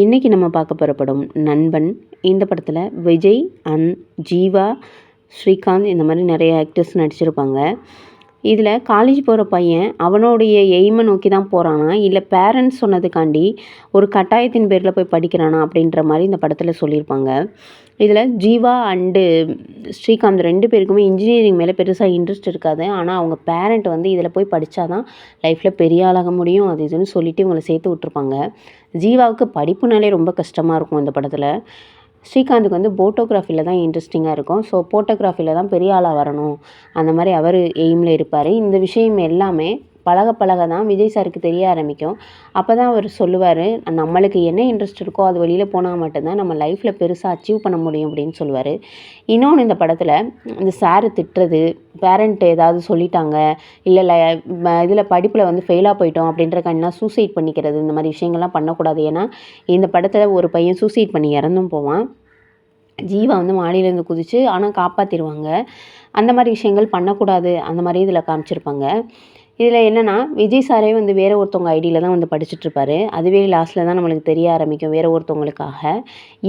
இன்றைக்கி நம்ம பார்க்க போகிற படம் நண்பன். இந்த படத்தில் விஜய் அண்ட் ஜீவா, ஸ்ரீகாந்த் இந்த மாதிரி நிறைய ஆக்டர்ஸ் நடிச்சிருப்பாங்க. இதில் காலேஜ் போகிற பையன் அவனுடைய எய்மை நோக்கி தான் போகிறானா, இல்லை பேரண்ட்ஸ் சொன்னதுக்காண்டி ஒரு கட்டாயத்தின் பேரில் போய் படிக்கிறானா அப்படின்ற மாதிரி இந்த படத்தில் சொல்லியிருப்பாங்க. இதில் ஜீவா அண்டு ஸ்ரீகாந்த் 2 பேருக்குமே இன்ஜினியரிங் மேலே பெருசாக இன்ட்ரெஸ்ட் இருக்காது. ஆனால் அவங்க பேரண்ட் வந்து இதில் போய் படித்தா தான் லைஃப்பில் பெரிய ஆளாக முடியும் அது இதுன்னு சொல்லிவிட்டு இவங்களை சேர்த்து விட்ருப்பாங்க. ஜீவாவுக்கு படிப்புனாலே ரொம்ப கஷ்டமாக இருக்கும் இந்த படத்தில். ஸ்ரீகாந்துக்கு வந்து போட்டோகிராஃபியில் தான் இன்ட்ரெஸ்டிங்காக இருக்கும். ஸோ போட்டோகிராஃபியில் தான் பெரிய ஆளாக வரணும் அந்த மாதிரி அவர் எய்மில் இருப்பார். இந்த விஷயம் எல்லாமே பழக பழக தான் விஜய் சாருக்கு தெரிய ஆரம்பிக்கும். அப்போ தான் அவர் சொல்லுவார், நம்மளுக்கு என்ன இன்ட்ரெஸ்ட் இருக்கோ அது வழியில் போனால் மட்டும்தான் நம்ம லைஃப்பில் பெருசாக அச்சீவ் பண்ண முடியும் அப்படின்னு சொல்லுவார். இன்னொன்று, இந்த படத்தில் இந்த சாரு திட்டுறது, பேரண்ட் ஏதாவது சொல்லிட்டாங்க, இல்லை இதில் படிப்பில் வந்து ஃபெயிலாக போயிட்டோம் அப்படின்றக்காண்டினா சூசைட் பண்ணிக்கிறது, இந்த மாதிரி விஷயங்கள்லாம் பண்ணக்கூடாது. ஏன்னா இந்த படத்தில் ஒரு பையன் சூசைட் பண்ணி இறந்தும் போவான். ஜீவா வந்து மாடியிலேருந்து குதித்து ஆனால் காப்பாற்றிடுவாங்க. அந்த மாதிரி விஷயங்கள் பண்ணக்கூடாது அந்த மாதிரி இதில் காமிச்சிருப்பாங்க. இதில் என்னென்னா, விஜய் சாரே வந்து வேறு ஒருத்தவங்க ஐடியில் தான் வந்து படிச்சுட்ருப்பாரு. அதுவே லாஸ்ட்டில் தான் நம்மளுக்கு தெரிய ஆரம்பிக்கும் வேறு ஒருத்தவங்களுக்காக.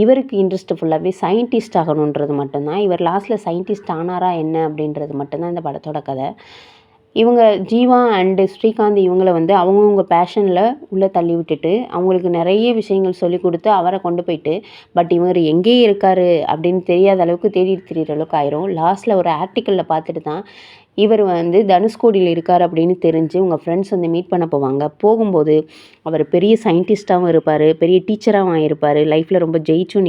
இவருக்கு இன்ட்ரெஸ்ட் ஃபுல்லாகவே சயின்டிஸ்ட் ஆகணுன்றது மட்டும்தான். இவர் லாஸ்ட்டில் சயின்டிஸ்ட் ஆனாரா என்ன அப்படின்றது மட்டும்தான் இந்த படத்தோட கதை. இவங்க ஜீவா அண்டு ஸ்ரீகாந்த் இவங்கள வந்து அவங்கவுங்க பேஷனில் உள்ளே தள்ளி விட்டுட்டு அவங்களுக்கு நிறைய விஷயங்கள் சொல்லிக் கொடுத்து அவரை கொண்டு போயிட்டு, பட் இவர் எங்கே இருக்கார் அப்படின்னு தெரியாத அளவுக்கு தேடிட்டு திரிகிற அளவுக்கு ஆயிரும். லாஸ்ட்டில் ஒரு ஆர்டிக்கலில் பார்த்துட்டு தான் இவர் வந்து தனுஷ்கோடியில் இருக்கார் அப்படின்னு தெரிஞ்சு உங்கள் ஃப்ரெண்ட்ஸ் வந்து மீட் பண்ண போவாங்க. போகும்போது அவர் பெரிய சயின்டிஸ்ட்டாகவும் இருப்பார், பெரிய டீச்சராகவும் ஆகிருப்பார், லைஃப்பில் ரொம்ப ஜெயிச்சும்